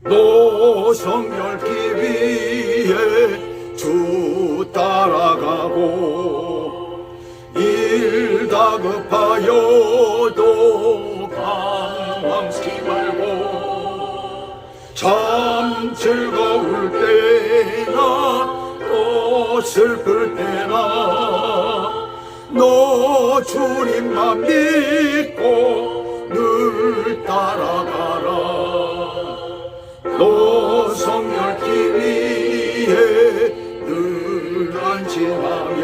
노성열기 위해 주 따라가고 일 다급하여도 방황치 말고 참 즐거울 때나 또 슬플 때나 너 주님만 믿고 늘 따라가라. 노성열기 위해 늘 안심하며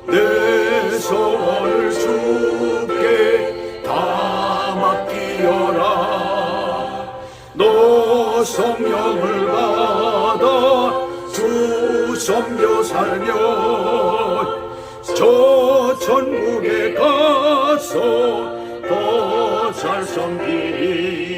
내 소원을 주께 다 맡기어라. 너 성령을 받아 주 섬겨 살면 저 천국에 가서 더 잘 섬기리.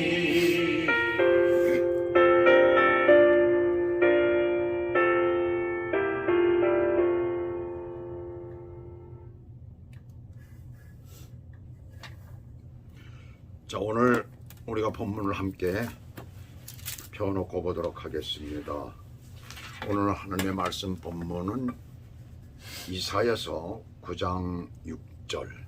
자, 오늘 우리가 본문을 함께 펴놓고 보도록 하겠습니다. 오늘 하나님의 말씀 본문은 이사야서 9장 6절.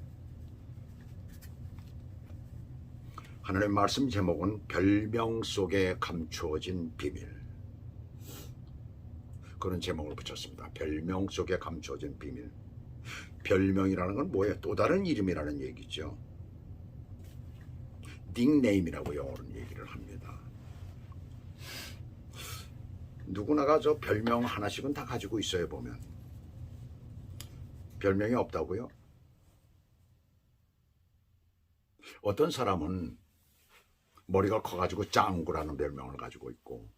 하나님의 말씀 제목은 별명 속에 감추어진 비밀. 그런 제목을 붙였습니다. 별명 속에 감추어진 비밀. 별명이라는 건 뭐예요? 또 다른 이름이라는 얘기죠. 닉네임이라고 영어로는 얘기를 합니다. 누구나가 저 별명 하나씩은 다 가지고 있어요. 보면 별명이 없다고요? 어떤 사람은 머리가 커가지고 짱구라는 별명을 가지고 있고,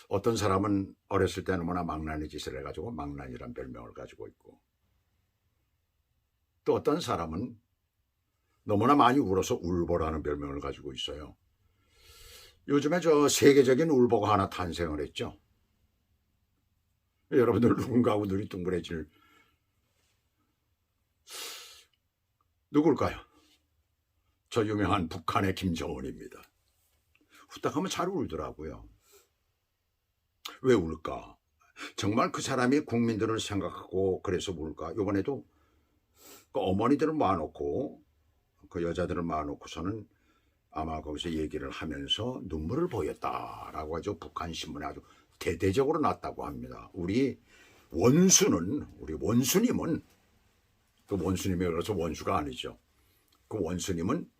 어떤 사람은 어렸을 때 너무나 망나니 짓을 해가지고 망나니란 별명을 가지고 있고, 또 어떤 사람은 너무나 많이 울어서 울보라는 별명을 가지고 있어요. 요즘에 저 세계적인 울보가 하나 탄생을 했죠. 여러분들 누군가하고 눈이 둥그레질 누굴까요? 저 유명한 북한의 김정은입니다. 후딱 하면 잘 울더라고요. 왜 울까? 정말 그 사람이 국민들을 생각하고 그래서 울까? 이번에도 그 어머니들을 모아놓고 그 여자들을 모아놓고서는 아마 거기서 얘기를 하면서 눈물을 보였다라고 하죠. 북한 신문에 아주 대대적으로 났다고 합니다. 우리 원수님은 그 원수님이 그래서 원수가 아니죠. 그 원수님은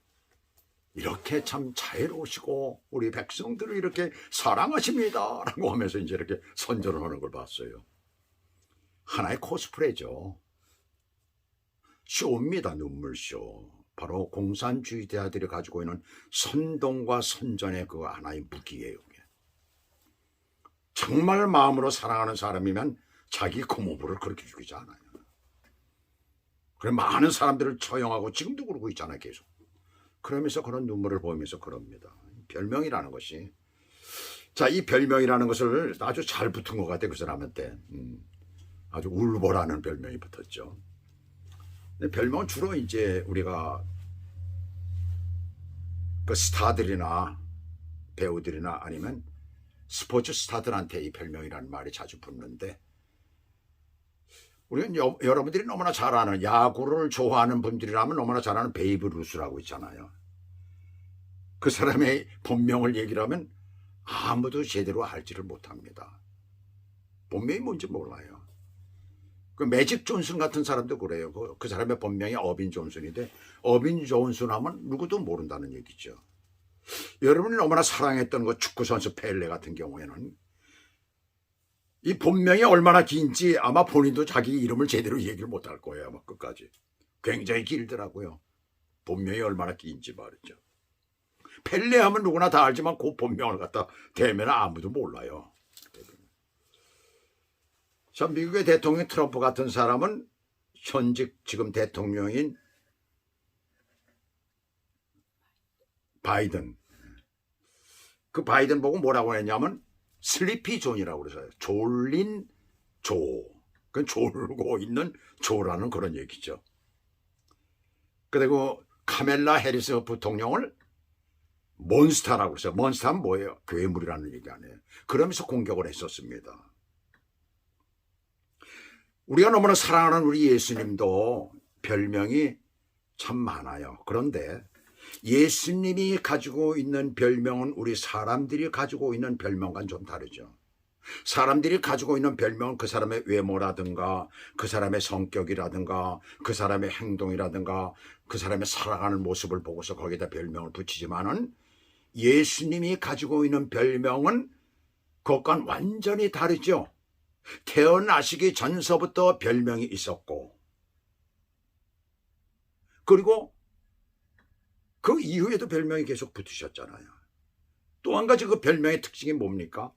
이렇게 참 자애로우시고 우리 백성들을 이렇게 사랑하십니다 라고 하면서 이제 이렇게 선전을 하는 걸 봤어요. 하나의 코스프레죠. 쇼입니다. 눈물쇼. 바로 공산주의자들이 가지고 있는 선동과 선전의 그 하나의 무기예요. 정말 마음으로 사랑하는 사람이면 자기 고모부를 그렇게 죽이지 않아요. 그래 많은 사람들을 처형하고 지금도 그러고 있잖아요. 계속. 그러면서 그런 눈물을 보이면서 그럽니다. 별명이라는 것이. 자, 이 별명이라는 것을 아주 잘 붙은 것 같아요. 그 사람한테. 아주 울보라는 별명이 붙었죠. 별명은 주로 이제 우리가 그 스타들이나 배우들이나 아니면 스포츠 스타들한테 이 별명이라는 말이 자주 붙는데, 우리는 여러분들이 너무나 잘 아는, 야구를 좋아하는 분들이라면 너무나 잘 아는 베이브 루스라고 있잖아요. 그 사람의 본명을 얘기를 하면 아무도 제대로 알지를 못합니다. 본명이 뭔지 몰라요. 그 매직 존슨 같은 사람도 그래요. 그 사람의 본명이 어빈 존슨인데, 어빈 존슨 하면 누구도 모른다는 얘기죠. 여러분이 너무나 사랑했던 그 축구선수 펠레 같은 경우에는 이 본명이 얼마나 긴지 아마 본인도 자기 이름을 제대로 얘기를 못할 거예요. 아마 끝까지. 굉장히 길더라고요. 본명이 얼마나 긴지 말이죠. 펠레 하면 누구나 다 알지만 그 본명을 갖다 대면 아무도 몰라요. 자, 미국의 대통령 트럼프 같은 사람은 현직 지금 대통령인 바이든. 그 바이든 보고 뭐라고 했냐면 슬리피 존이라고 그래서요. 졸린 조. 그 졸고 있는 조라는 그런 얘기죠. 그리고 카멜라 해리스 부통령을 몬스터라고 그랬어요. 몬스터는 뭐예요? 괴물이라는 얘기 아니에요. 그러면서 공격을 했었습니다. 우리가 너무나 사랑하는 우리 예수님도 별명이 참 많아요. 그런데 예수님이 가지고 있는 별명은 우리 사람들이 가지고 있는 별명과는 좀 다르죠. 사람들이 가지고 있는 별명은 그 사람의 외모라든가 그 사람의 성격이라든가 그 사람의 행동이라든가 그 사람의 살아가는 모습을 보고서 거기다 별명을 붙이지만은 예수님이 가지고 있는 별명은 그것과는 완전히 다르죠. 태어나시기 전서부터 별명이 있었고 그리고 그 이후에도 별명이 계속 붙으셨잖아요. 또 한 가지 그 별명의 특징이 뭡니까?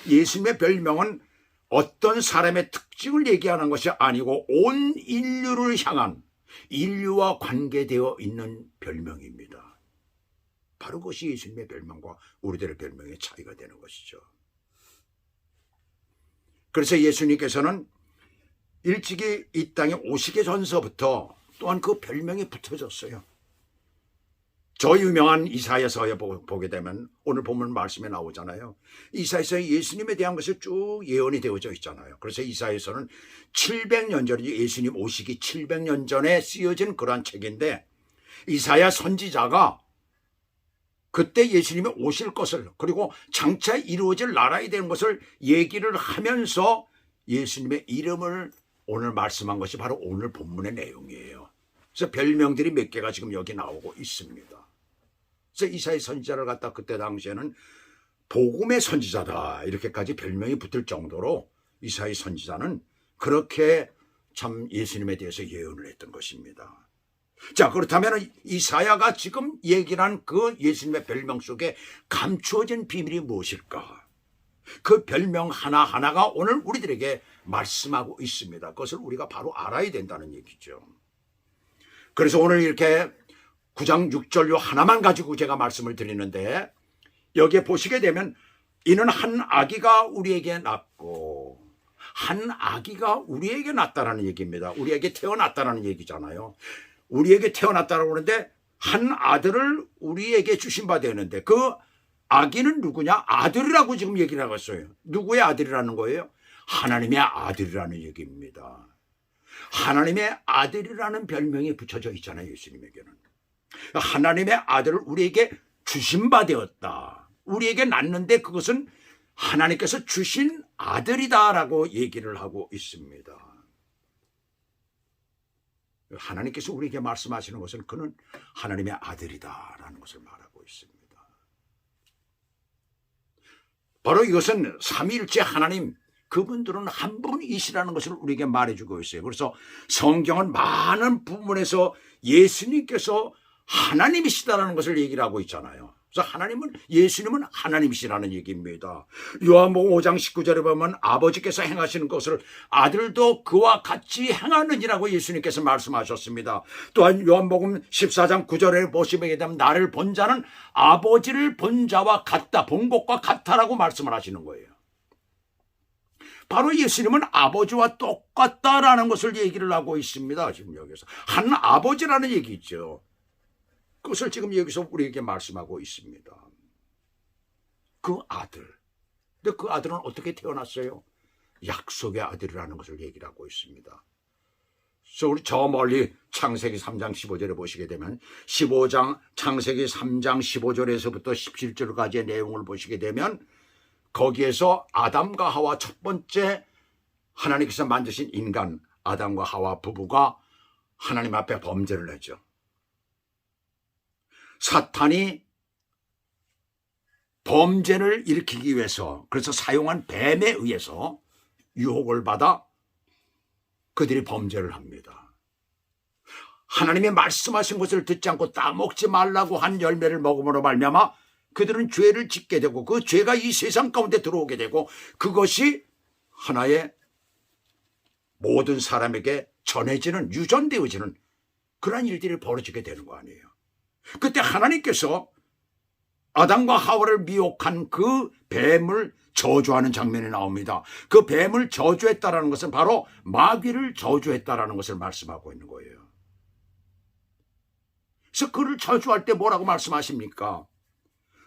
예수님의 별명은 어떤 사람의 특징을 얘기하는 것이 아니고 온 인류를 향한 인류와 관계되어 있는 별명입니다. 바로 그것이 예수님의 별명과 우리들의 별명의 차이가 되는 것이죠. 그래서 예수님께서는 일찍이 이 땅에 오시기 전서부터 또한 그 별명이 붙어졌어요. 저 유명한 이사야서에 보게 되면 오늘 본문 말씀에 나오잖아요. 이사야서에 예수님에 대한 것이 쭉 예언이 되어져 있잖아요. 그래서 이사야서는 700년 전에 예수님 오시기 700년 전에 쓰여진 그러한 책인데 이사야 선지자가 그때 예수님이 오실 것을 그리고 장차 이루어질 나라에 대한 것을 얘기를 하면서 예수님의 이름을 오늘 말씀한 것이 바로 오늘 본문의 내용이에요. 그래서 별명들이 몇 개가 지금 여기 나오고 있습니다. 그래서 이사야 선지자를 갖다 그때 당시에는 복음의 선지자다 이렇게까지 별명이 붙을 정도로 이사야 선지자는 그렇게 참 예수님에 대해서 예언을 했던 것입니다. 자, 그렇다면 이사야가 지금 얘기한 그 예수님의 별명 속에 감추어진 비밀이 무엇일까? 그 별명 하나하나가 오늘 우리들에게 말씀하고 있습니다. 그것을 우리가 바로 알아야 된다는 얘기죠. 그래서 오늘 이렇게 9장 6절 요 하나만 가지고 제가 말씀을 드리는데 여기에 보시게 되면 이는 한 아기가 우리에게 낳고 한 아기가 우리에게 낳았다라는 얘기입니다. 우리에게 태어났다라는 얘기잖아요. 우리에게 태어났다라고 하는데 한 아들을 우리에게 주신 바 되는데 그 아기는 누구냐? 아들이라고 지금 얘기를 하고 있어요. 누구의 아들이라는 거예요? 하나님의 아들이라는 얘기입니다. 하나님의 아들이라는 별명이 붙여져 있잖아요. 예수님에게는. 하나님의 아들을 우리에게 주신 바 되었다. 우리에게 낳는데 그것은 하나님께서 주신 아들이다라고 얘기를 하고 있습니다. 하나님께서 우리에게 말씀하시는 것은 그는 하나님의 아들이다라는 것을 말하고 있습니다. 바로 이것은 삼위일체 하나님 그분들은 한 분이시라는 것을 우리에게 말해주고 있어요. 그래서 성경은 많은 부분에서 예수님께서 하나님이시다라는 것을 얘기를 하고 있잖아요. 그래서 예수님은 하나님이시라는 얘기입니다. 요한복음 5장 19절에 보면 아버지께서 행하시는 것을 아들도 그와 같이 행하느니라고 예수님께서 말씀하셨습니다. 또한 요한복음 14장 9절에 보시게 되면 나를 본 자는 아버지를 본 자와 같다, 본 것과 같다라고 말씀을 하시는 거예요. 바로 예수님은 아버지와 똑같다라는 것을 얘기를 하고 있습니다. 지금 여기서 한 아버지라는 얘기죠. 그것을 지금 여기서 우리에게 말씀하고 있습니다. 그 아들. 근데 그 아들은 어떻게 태어났어요? 약속의 아들이라는 것을 얘기를 하고 있습니다. 그래서 우리 저 멀리 창세기 3장 15절에 보시게 되면 창세기 3장 15절에서부터 17절까지의 내용을 보시게 되면 거기에서 아담과 하와 첫 번째 하나님께서 만드신 인간 아담과 하와 부부가 하나님 앞에 범죄를 했죠. 사탄이 범죄를 일으키기 위해서 그래서 사용한 뱀에 의해서 유혹을 받아 그들이 범죄를 합니다. 하나님이 말씀하신 것을 듣지 않고 따먹지 말라고 한 열매를 먹음으로 말미암아 그들은 죄를 짓게 되고 그 죄가 이 세상 가운데 들어오게 되고 그것이 하나의 모든 사람에게 전해지는 유전되어지는 그러한 일들이 벌어지게 되는 거 아니에요. 그때 하나님께서 아담과 하와를 미혹한 그 뱀을 저주하는 장면이 나옵니다. 그 뱀을 저주했다라는 것은 바로 마귀를 저주했다라는 것을 말씀하고 있는 거예요. 그래서 그를 저주할 때 뭐라고 말씀하십니까?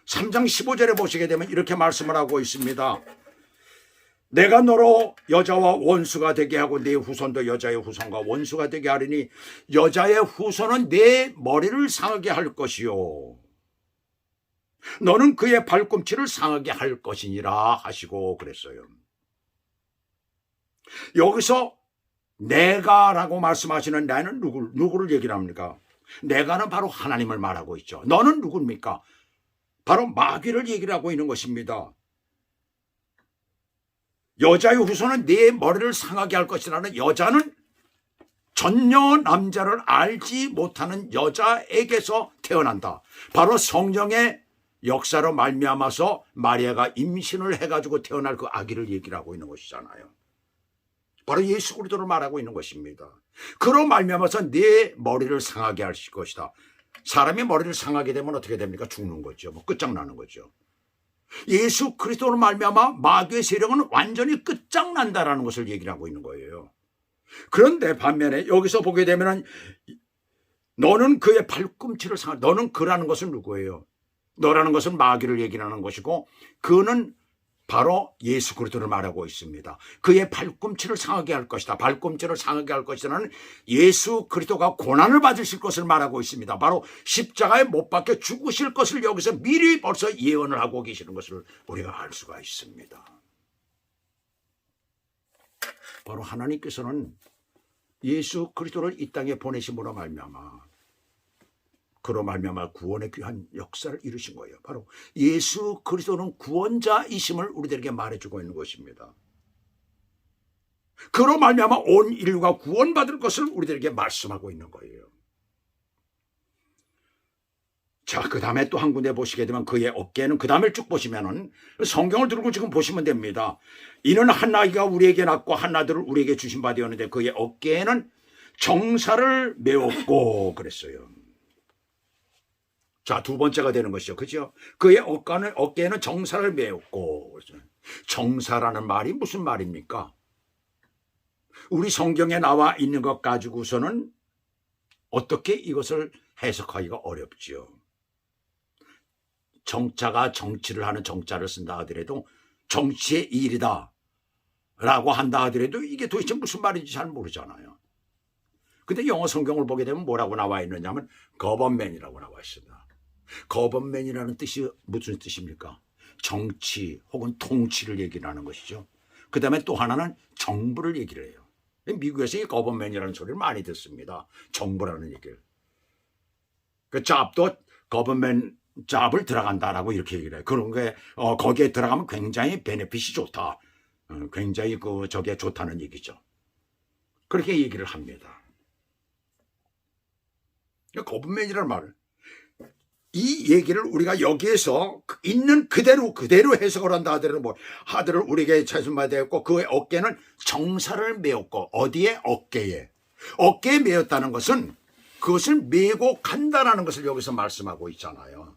3장 15절에 보시게 되면 이렇게 말씀을 하고 있습니다. 내가 너로 여자와 원수가 되게 하고 네 후손도 여자의 후손과 원수가 되게 하리니 여자의 후손은 네 머리를 상하게 할 것이요 너는 그의 발꿈치를 상하게 할 것이니라 하시고 그랬어요. 여기서 내가라고 말씀하시는 나는 누구를 얘기를 합니까? 내가는 바로 하나님을 말하고 있죠. 너는 누굽니까? 바로 마귀를 얘기를 하고 있는 것입니다. 여자의 후손은 네 머리를 상하게 할 것이라는 여자는 전혀 남자를 알지 못하는 여자에게서 태어난다. 바로 성령의 역사로 말미암아서 마리아가 임신을 해가지고 태어날 그 아기를 얘기를 하고 있는 것이잖아요. 바로 예수 그리스도를 말하고 있는 것입니다. 그로 말미암아서 네 머리를 상하게 할 것이다. 사람이 머리를 상하게 되면 어떻게 됩니까? 죽는 거죠. 끝장나는 거죠. 예수 그리스도로 말미암아 마귀의 세력은 완전히 끝장난다라는 것을 얘기를 하고 있는 거예요. 그런데 반면에 여기서 보게 되면 너는 그의 발꿈치를 상할, 너는 그라는 것은 누구예요? 너라는 것은 마귀를 얘기하는 것이고 그는 바로 예수 그리스도를 말하고 있습니다. 그의 발꿈치를 상하게 할 것이다. 발꿈치를 상하게 할 것이라는 예수 그리스도가 고난을 받으실 것을 말하고 있습니다. 바로 십자가에 못 박혀 죽으실 것을 여기서 미리 벌써 예언을 하고 계시는 것을 우리가 알 수가 있습니다. 바로 하나님께서는 예수 그리스도를 이 땅에 보내심으로 말미암아 그로 말미암아 구원의 귀한 역사를 이루신 거예요. 바로 예수 그리스도는 구원자이심을 우리들에게 말해주고 있는 것입니다. 그로 말미암아 온 인류가 구원받을 것을 우리들에게 말씀하고 있는 거예요. 자, 그 다음에 또 한 군데 보시게 되면 그의 어깨는 그 다음에 쭉 보시면은 성경을 들고 지금 보시면 됩니다. 이는 한 아이가 우리에게 낳고 한 아들을 우리에게 주신 바 되었는데 그의 어깨에는 정사를 메었고 그랬어요. 자, 두 번째가 되는 것이죠. 그죠? 그의 어깨에는 정사를 메었고. 정사라는 말이 무슨 말입니까? 우리 성경에 나와 있는 것 가지고서는 어떻게 이것을 해석하기가 어렵지요. 정자가 정치를 하는 정자를 쓴다 하더라도 정치의 일이다 라고 한다 하더라도 이게 도대체 무슨 말인지 잘 모르잖아요. 근데 영어 성경을 보게 되면 뭐라고 나와 있느냐면 거버맨이라고 나와 있습니다. 거버맨이라는 뜻이 무슨 뜻입니까? 정치 혹은 통치를 얘기를 하는 것이죠. 그 다음에 또 하나는 정부를 얘기를 해요. 미국에서 이 거버맨이라는 소리를 많이 듣습니다. 정부라는 얘기를. 그 잡도 거버맨 잡을 들어간다라고 이렇게 얘기를 해요. 그런 게 거기에 들어가면 굉장히 베네핏이 좋다. 굉장히 저게 좋다는 얘기죠. 그렇게 얘기를 합니다. 거버맨이라는 말을 이 얘기를 우리가 여기에서 있는 그대로 해석을 한다 하더라도 뭐 하들을 우리에게 최순마되었고 그의 어깨는 정사를 메었고 어디에? 어깨에 메었다는 것은 그것을 메고 간다라는 것을 여기서 말씀하고 있잖아요.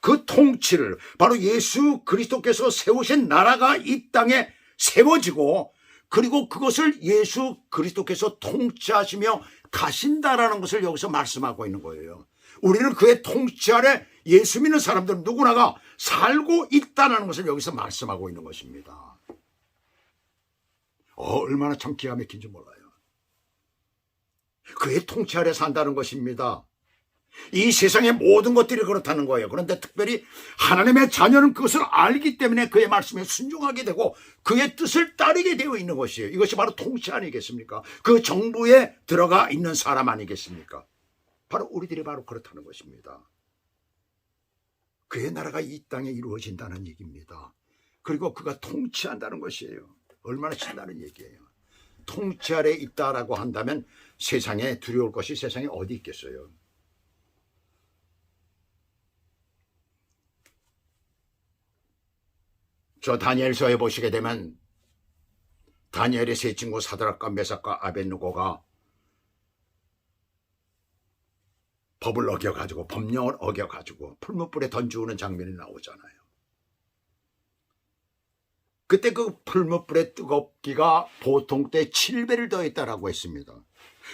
그 통치를 바로 예수 그리스도께서 세우신 나라가 이 땅에 세워지고 그리고 그것을 예수 그리스도께서 통치하시며 가신다라는 것을 여기서 말씀하고 있는 거예요. 우리는 그의 통치 아래 예수 믿는 사람들은 누구나가 살고 있다는 것을 여기서 말씀하고 있는 것입니다. 얼마나 참 기가 막힌지 몰라요. 그의 통치 아래 산다는 것입니다. 이 세상의 모든 것들이 그렇다는 거예요. 그런데 특별히 하나님의 자녀는 그것을 알기 때문에 그의 말씀에 순종하게 되고 그의 뜻을 따르게 되어 있는 것이에요. 이것이 바로 통치 아니겠습니까? 그 정부에 들어가 있는 사람 아니겠습니까? 바로 우리들이 바로 그렇다는 것입니다. 그의 나라가 이 땅에 이루어진다는 얘기입니다. 그리고 그가 통치한다는 것이에요. 얼마나 신나는 얘기예요. 통치 아래 있다라고 한다면 세상에 두려울 것이 세상에 어디 있겠어요? 저 다니엘서에 보시게 되면 다니엘의 세 친구 사드락과 메삭과 아벳느고가 법을 어겨가지고 법령을 어겨가지고 풀무불에 던지우는 장면이 나오잖아요. 그때 그 풀무불의 뜨겁기가 보통 때 7배를 더했다라고 했습니다.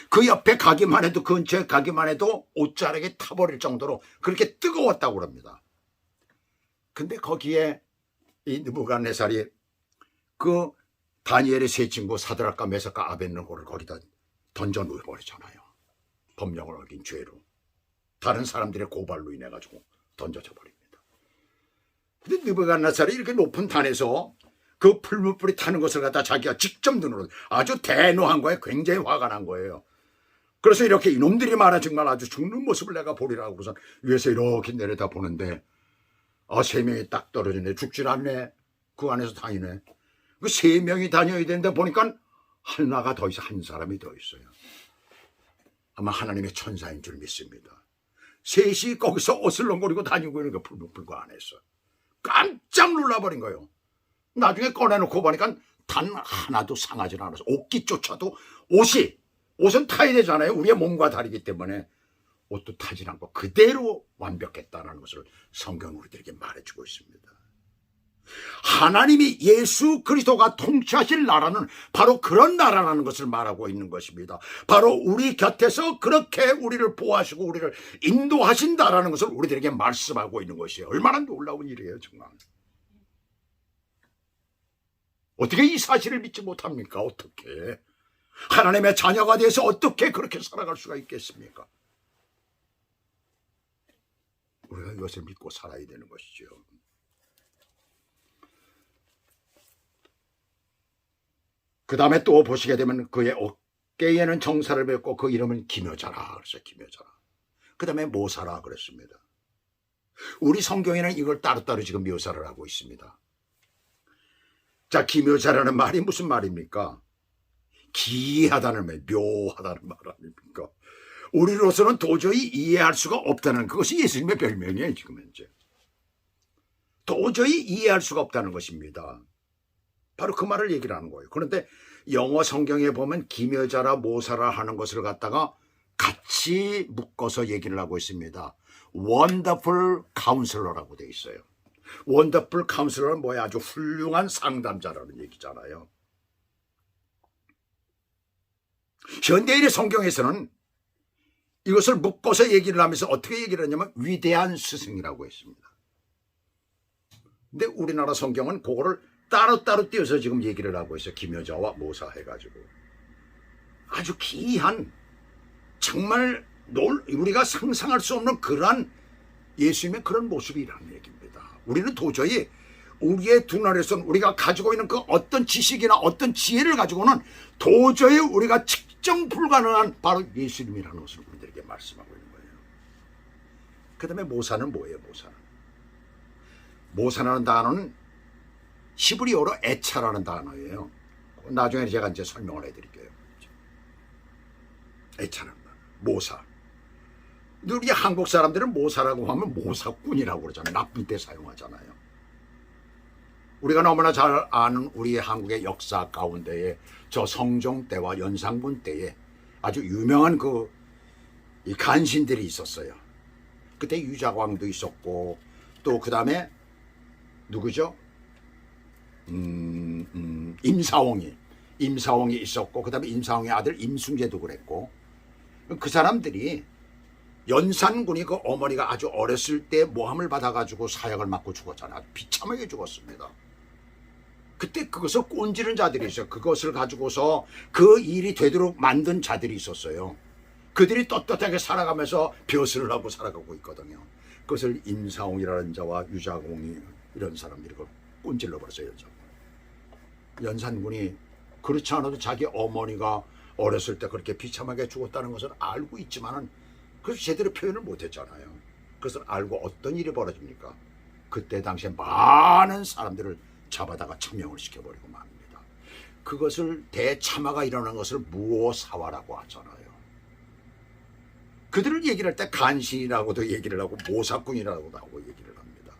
그 옆에 가기만 해도, 그 근처에 가기만 해도 옷자락이 타버릴 정도로 그렇게 뜨거웠다고 그럽니다. 근데 거기에 이 느부갓네살이 그 다니엘의 세 친구 사드락과 메삭과 아벳느고를 거기다 던져 놓아버리잖아요. 법령을 어긴 죄로. 다른 사람들의 고발로 인해 가지고 던져져 버립니다. 근데 느부갓네살이 이렇게 높은 단에서 그 풀무불이 타는 것을 갖다 자기가 직접 눈으로 아주 대노한 거에 굉장히 화가 난 거예요. 그래서 이렇게 이놈들이 말아 정말 아주 죽는 모습을 내가 보리라고 그래서 위에서 이렇게 내려다 보는데 세 명이 딱 떨어지네. 죽질 않네. 그 안에서 다니네. 그 세 명이 다녀야 되는데 보니까 하나가 더 있어. 한 사람이 더 있어요. 아마 하나님의 천사인 줄 믿습니다. 셋이 거기서 어슬렁거리고 다니고 있는 거 풀무불 안에서 깜짝 놀라버린 거예요. 나중에 꺼내놓고 보니까 단 하나도 상하지 않아서 옷깃조차도 옷은 타야 되잖아요. 우리의 몸과 다르기 때문에 옷도 타지 않고 그대로 완벽했다는 것을 성경은 우리들에게 말해주고 있습니다. 하나님이 예수 그리스도가 통치하실 나라는 바로 그런 나라라는 것을 말하고 있는 것입니다. 바로 우리 곁에서 그렇게 우리를 보호하시고 우리를 인도하신다라는 것을 우리들에게 말씀하고 있는 것이에요. 얼마나 놀라운 일이에요 정말. 어떻게 이 사실을 믿지 못합니까? 어떻게 하나님의 자녀가 돼서 어떻게 그렇게 살아갈 수가 있겠습니까? 우리가 이것을 믿고 살아야 되는 것이죠. 그 다음에 또 보시게 되면 그의 어깨에는 정사를 뱉고 그 이름은 기묘자라 그래서 기묘자라. 그 다음에 모사라 그랬습니다. 우리 성경에는 이걸 따로따로 지금 묘사를 하고 있습니다. 자, 기묘자라는 말이 무슨 말입니까? 기이하다는 말, 묘하다는 말 아닙니까? 우리로서는 도저히 이해할 수가 없다는 그것이 예수님의 별명이에요. 지금 현재 도저히 이해할 수가 없다는 것입니다. 바로 그 말을 얘기를 하는 거예요. 그런데 영어 성경에 보면 기묘자라 모사라 하는 것을 갖다가 같이 묶어서 얘기를 하고 있습니다. Wonderful Counselor라고 돼 있어요. Wonderful Counselor은 뭐야? 아주 훌륭한 상담자라는 얘기잖아요. 현대인의 성경에서는 이것을 묶어서 얘기를 하면서 어떻게 얘기를 하냐면 위대한 스승이라고 했습니다. 근데 우리나라 성경은 그거를 따로따로 띄어서 지금 얘기를 하고 있어요. 기묘자와 모사 해가지고. 아주 기이한 정말 우리가 상상할 수 없는 그러한 예수님의 그런 모습이라는 얘기입니다. 우리는 도저히 우리의 두뇌에서는 우리가 가지고 있는 그 어떤 지식이나 어떤 지혜를 가지고는 도저히 우리가 측정 불가능한 바로 예수님이라는 것을 우리들에게 말씀하고 있는 거예요. 그 다음에 모사는 뭐예요? 모사라는 단어는 히브리어로 에차라는 단어예요. 나중에 제가 이제 설명을 해드릴게요. 에차는 모사. 우리 한국 사람들은 모사라고 하면 모사꾼이라고 그러잖아요. 나쁜 때 사용하잖아요. 우리가 너무나 잘 아는 우리 한국의 역사 가운데에 저 성종 때와 연산군 때에 아주 유명한 이 간신들이 있었어요. 그때 유자광도 있었고 또 그 다음에 누구죠? 임사홍이 있었고 그 다음에 임사홍의 아들 임순재도 그랬고 그 사람들이 연산군이 그 어머니가 아주 어렸을 때 모함을 받아가지고 사약을 맞고 죽었잖아요. 비참하게 죽었습니다. 그때 그것을 꼰지른 자들이 있어요. 그것을 가지고서 그 일이 되도록 만든 자들이 있었어요. 그들이 떳떳하게 살아가면서 벼슬을 하고 살아가고 있거든요. 그것을 임사홍이라는 자와 유자공이 이런 사람들이 꼰질러 버렸어요. 연산군이 그렇지 않아도 자기 어머니가 어렸을 때 그렇게 비참하게 죽었다는 것을 알고 있지만은 그래서 제대로 표현을 못했잖아요. 그것을 알고 어떤 일이 벌어집니까? 그때 당시에 많은 사람들을 잡아다가 처형을 시켜버리고 맙니다. 그것을 대참화가 일어난 것을 무오사화라고 하잖아요. 그들을 얘기를 할 때 간신이라고도 얘기를 하고 모사꾼이라고도 하고 얘기를 합니다.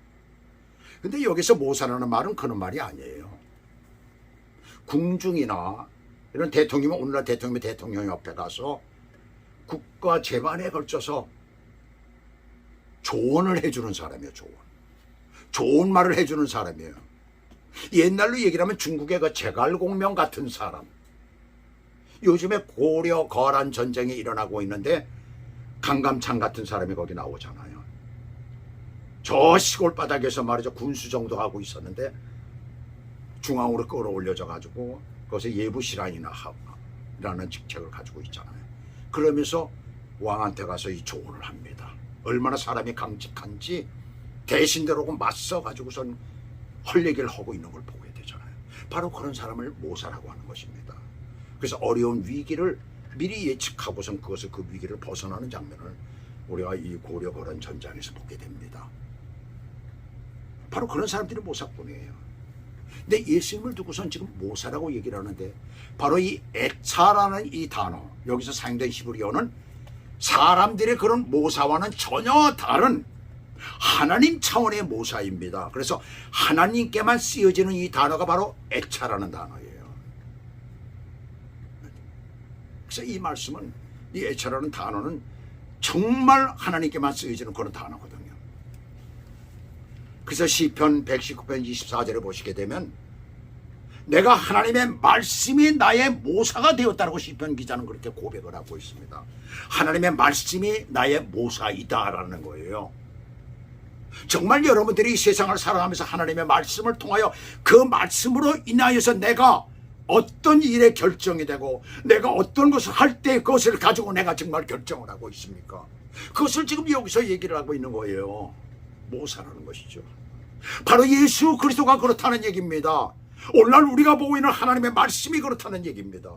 근데 여기서 모사라는 말은 그런 말이 아니에요. 궁중이나 이런 대통령이 오늘날 대통령 옆에 가서 국가 재반에 걸쳐서 조언을 해주는 사람이에요. 좋은 말을 해주는 사람이에요. 옛날로 얘기를 하면 중국의 그 제갈공명 같은 사람. 요즘에 고려 거란 전쟁이 일어나고 있는데 강감찬 같은 사람이 거기 나오잖아요. 저 시골 바닥에서 말이죠, 군수정도 하고 있었는데 중앙으로 끌어올려져 가지고 거기서 예부실안이나 라는 직책을 가지고 있잖아요. 그러면서 왕한테 가서 이 조언을 합니다. 얼마나 사람이 강직한지 대신대로 맞서 가지고선 헐 얘기를 하고 있는 걸 보게 되잖아요. 바로 그런 사람을 모사라고 하는 것입니다. 그래서 어려운 위기를 미리 예측하고선 그것을 그 위기를 벗어나는 장면을 우리가 이 고려 거란 전장에서 보게 됩니다. 바로 그런 사람들이 모사꾼이에요. 근데 예수님을 두고선 지금 모사라고 얘기를 하는데 바로 이 애차라는 이 단어, 여기서 사용된 히브리어는 사람들의 그런 모사와는 전혀 다른 하나님 차원의 모사입니다. 그래서 하나님께만 쓰여지는 이 단어가 바로 애차라는 단어예요. 그래서 이 말씀은, 이 애차라는 단어는 정말 하나님께만 쓰여지는 그런 단어거든요. 그래서 시편 119편 24절에 보시게 되면 내가 하나님의 말씀이 나의 모사가 되었다고 시편 기자는 그렇게 고백을 하고 있습니다. 하나님의 말씀이 나의 모사이다라는 거예요. 정말 여러분들이 이 세상을 살아가면서 하나님의 말씀을 통하여 그 말씀으로 인하여서 내가 어떤 일에 결정이 되고 내가 어떤 것을 할 때 그것을 가지고 내가 정말 결정을 하고 있습니까? 그것을 지금 여기서 얘기를 하고 있는 거예요. 모사라는 것이죠. 바로 예수 그리스도가 그렇다는 얘기입니다. 오늘날 우리가 보고 있는 하나님의 말씀이 그렇다는 얘기입니다.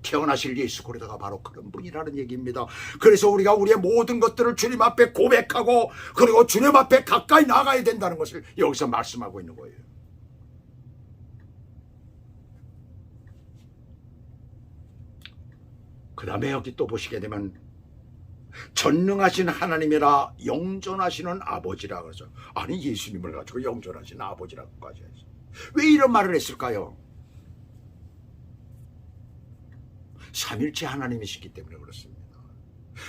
태어나실 예수 그리스도가 바로 그런 분이라는 얘기입니다. 그래서 우리가 우리의 모든 것들을 주님 앞에 고백하고 그리고 주님 앞에 가까이 나가야 된다는 것을 여기서 말씀하고 있는 거예요. 그 다음에 여기 또 보시게 되면 전능하신 하나님이라 영존하시는 아버지라 그러죠. 아니 예수님을 가지고 영존하신 아버지라고까지 했어요. 왜 이런 말을 했을까요? 삼일체 하나님이시기 때문에 그렇습니다.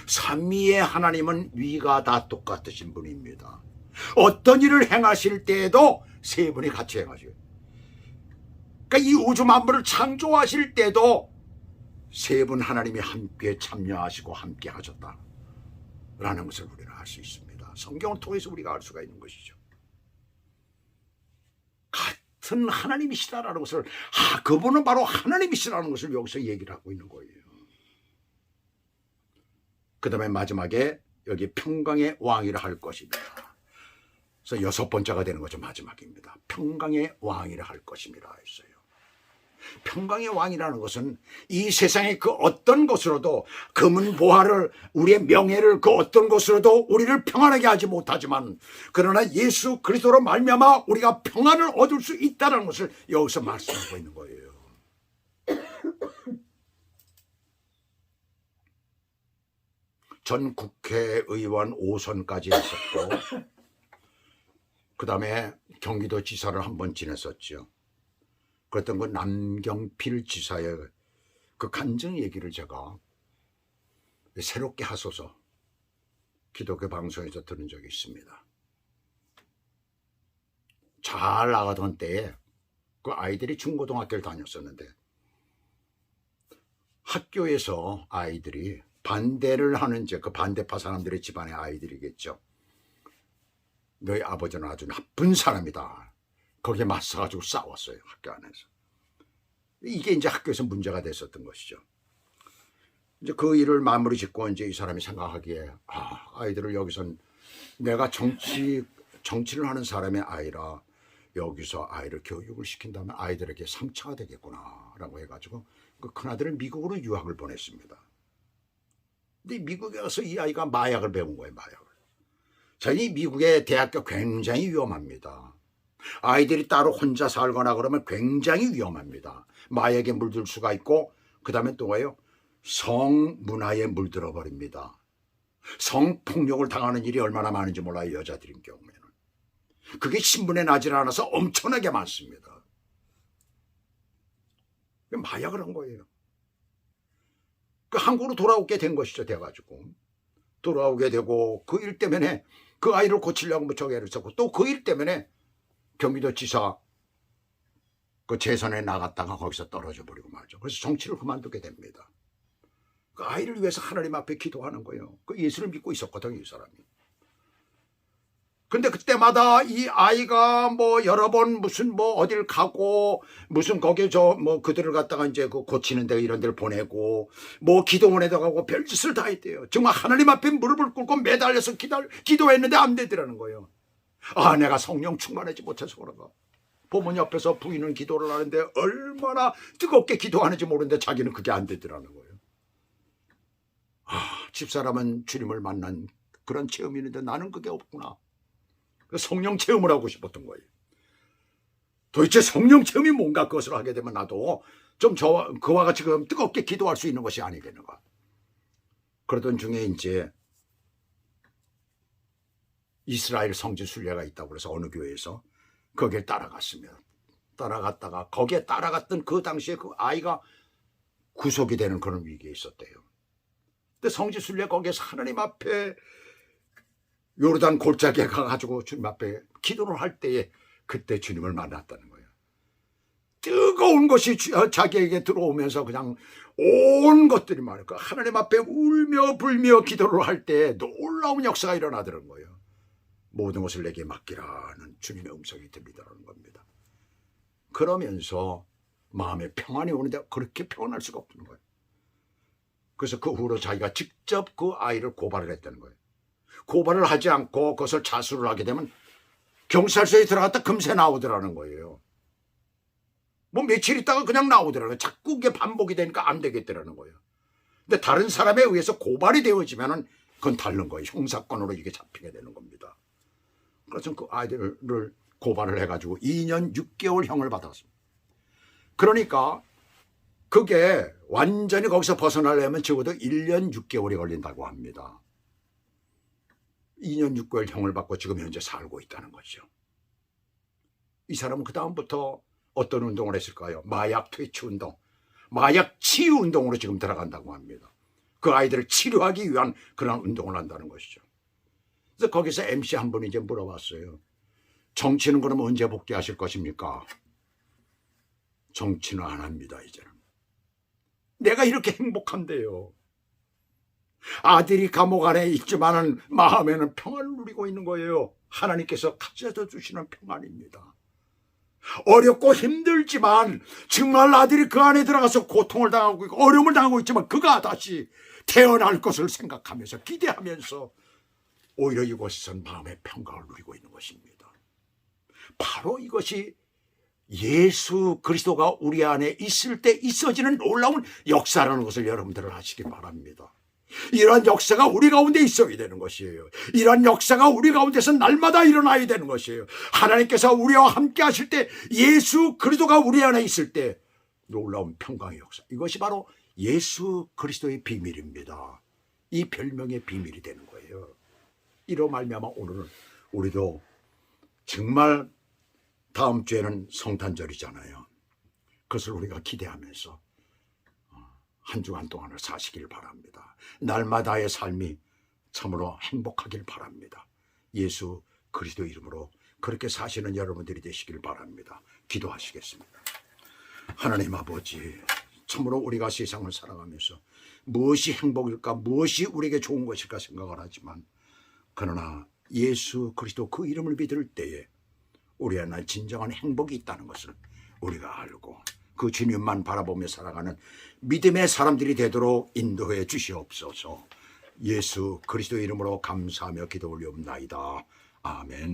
삼위의 하나님은 위가 다 똑같으신 분입니다. 어떤 일을 행하실 때에도 세 분이 같이 행하셔요. 그러니까 이 우주 만물을 창조하실 때도 세 분 하나님이 함께 참여하시고 함께 하셨다라는 것을 우리는 알 수 있습니다. 성경을 통해서 우리가 알 수가 있는 것이죠. 같은 하나님이시다라는 것을, 그분은 바로 하나님이시라는 것을 여기서 얘기를 하고 있는 거예요. 그 다음에 마지막에 여기 평강의 왕이라 할 것입니다. 그래서 여섯 번째가 되는 거죠. 마지막입니다. 평강의 왕이라 할 것입니다 했어요. 평강의 왕이라는 것은 이 세상의 그 어떤 것으로도 금은 보화를, 우리의 명예를 그 어떤 것으로도 우리를 평안하게 하지 못하지만 그러나 예수 그리스도로 말미암아 우리가 평안을 얻을 수 있다는 것을 여기서 말씀하고 있는 거예요. 전 국회의원 5선까지 했었고 그 다음에 경기도지사를 한번 지냈었죠. 그랬던 그 남경필 지사의 그 간증 얘기를 제가 새롭게 하소서 기독교 방송에서 들은 적이 있습니다. 잘 나가던 때에 그 아이들이 중고등학교를 다녔었는데 학교에서 아이들이 반대를 하는 그 반대파 사람들의 집안의 아이들이겠죠. 너희 아버지는 아주 나쁜 사람이다. 거기에 맞서가지고 싸웠어요. 학교 안에서. 이게 이제 학교에서 문제가 됐었던 것이죠. 이제 그 일을 마무리 짓고 이제 이 사람이 생각하기에 아이들을 여기선 내가 정치를 하는 사람의 아이라 여기서 아이를 교육을 시킨다면 아이들에게 상처가 되겠구나라고 해가지고 그 큰아들은 미국으로 유학을 보냈습니다. 근데 미국에 가서 이 아이가 마약을 배운 거예요. 마약을. 자, 이 미국의 대학교 굉장히 위험합니다. 아이들이 따로 혼자 살거나 그러면 굉장히 위험합니다. 마약에 물들 수가 있고 그 다음에 또 뭐예요? 성문화에 물들어 버립니다. 성폭력을 당하는 일이 얼마나 많은지 몰라요. 여자들인 경우에는. 그게 신문에 나질 않아서 엄청나게 많습니다. 마약을 한 거예요. 그 한국으로 돌아오게 된 것이죠. 돼가지고 돌아오게 되고 그 일 때문에 그 아이를 고치려고 무척 애를 썼고 또 그 일 때문에 경기도지사 그 재선에 나갔다가 거기서 떨어져 버리고 말죠. 그래서 정치를 그만두게 됩니다. 그 아이를 위해서 하나님 앞에 기도하는 거예요. 그 예수를 믿고 있었거든요, 이 사람이. 근데 그때마다 이 아이가 뭐 여러 번 무슨 뭐 어딜 가고 무슨 거기 저 뭐 그들을 갖다가 이제 그 고치는 데 이런 데를 보내고 뭐 기도원에도 가고 별짓을 다 했대요. 정말 하나님 앞에 무릎을 꿇고 매달려서 기도했는데 안 되더라는 거예요. 아, 내가 성령 충만하지 못해서 그런가. 부모님 앞에서 부인은 기도를 하는데 얼마나 뜨겁게 기도하는지 모르는데 자기는 그게 안 되더라는 거예요. 아, 집사람은 주님을 만난 그런 체험이 있는데 나는 그게 없구나. 성령 체험을 하고 싶었던 거예요. 도대체 성령 체험이 뭔가 그것을 하게 되면 나도 좀 그와 같이 지금 뜨겁게 기도할 수 있는 것이 아니겠는가. 그러던 중에 이제 이스라엘 성지 순례가 있다고 그래서 어느 교회에서 거기에 따라갔으면 따라갔다가 거기에 따라갔던 그 당시에 그 아이가 구속이 되는 그런 위기에 있었대요. 근데 성지 순례 거기에서 하나님 앞에 요르단 골짜기에 가가지고 주님 앞에 기도를 할 때에 그때 주님을 만났다는 거예요. 뜨거운 것이 자기에게 들어오면서 그냥 온 것들이 많을까. 하나님 앞에 울며 불며 기도를 할 때 놀라운 역사가 일어나더라는 거예요. 모든 것을 내게 맡기라는 주님의 음성이 들리더라는 겁니다. 그러면서 마음에 평안이 오는데 그렇게 평안할 수가 없는 거예요. 그래서 그 후로 자기가 직접 그 아이를 고발을 했다는 거예요. 고발을 하지 않고 그것을 자수를 하게 되면 경찰서에 들어갔다 금세 나오더라는 거예요. 뭐 며칠 있다가 그냥 나오더라는 거예요. 자꾸 그게 반복이 되니까 안 되겠더라는 거예요. 근데 다른 사람에 의해서 고발이 되어지면은 그건 다른 거예요. 형사건으로 이게 잡히게 되는 겁니다. 그래서 그 아이들을 고발을 해가지고 2년 6개월 형을 받았습니다. 그러니까 그게 완전히 거기서 벗어나려면 적어도 1년 6개월이 걸린다고 합니다. 2년 6개월 형을 받고 지금 현재 살고 있다는 거죠. 이 사람은 그 다음부터 어떤 운동을 했을까요? 마약 퇴치 운동, 마약 치유 운동으로 지금 들어간다고 합니다. 그 아이들을 치료하기 위한 그런 운동을 한다는 것이죠. 그래서 거기서 MC 한 분이 이제 물어봤어요. 정치는 그럼 언제 복귀하실 것입니까? 정치는 안 합니다, 이제는. 내가 이렇게 행복한데요. 아들이 감옥 안에 있지만은 마음에는 평안을 누리고 있는 거예요. 하나님께서 가져다 주시는 평안입니다. 어렵고 힘들지만 정말 아들이 그 안에 들어가서 고통을 당하고 있고 어려움을 당하고 있지만 그가 다시 태어날 것을 생각하면서 기대하면서 오히려 이곳에선 마음의 평강을 누리고 있는 것입니다. 바로 이것이 예수 그리스도가 우리 안에 있을 때 있어지는 놀라운 역사라는 것을 여러분들은 아시기 바랍니다. 이러한 역사가 우리 가운데 있어야 되는 것이에요. 이러한 역사가 우리 가운데서 날마다 일어나야 되는 것이에요. 하나님께서 우리와 함께 하실 때, 예수 그리스도가 우리 안에 있을 때 놀라운 평강의 역사, 이것이 바로 예수 그리스도의 비밀입니다. 이 별명의 비밀이 되는 거예요. 이로 말미암아 오늘은 우리도 정말 다음 주에는 성탄절이잖아요. 그것을 우리가 기대하면서 한 주간 동안을 사시길 바랍니다. 날마다의 삶이 참으로 행복하길 바랍니다. 예수 그리스도 이름으로 그렇게 사시는 여러분들이 되시길 바랍니다. 기도하시겠습니다. 하나님 아버지, 참으로 우리가 세상을 살아가면서 무엇이 행복일까, 무엇이 우리에게 좋은 것일까 생각을 하지만, 그러나 예수 그리스도 그 이름을 믿을 때에 우리 안에 진정한 행복이 있다는 것을 우리가 알고 그 주님만 바라보며 살아가는 믿음의 사람들이 되도록 인도해 주시옵소서. 예수 그리스도 이름으로 감사하며 기도 올리옵나이다. 아멘.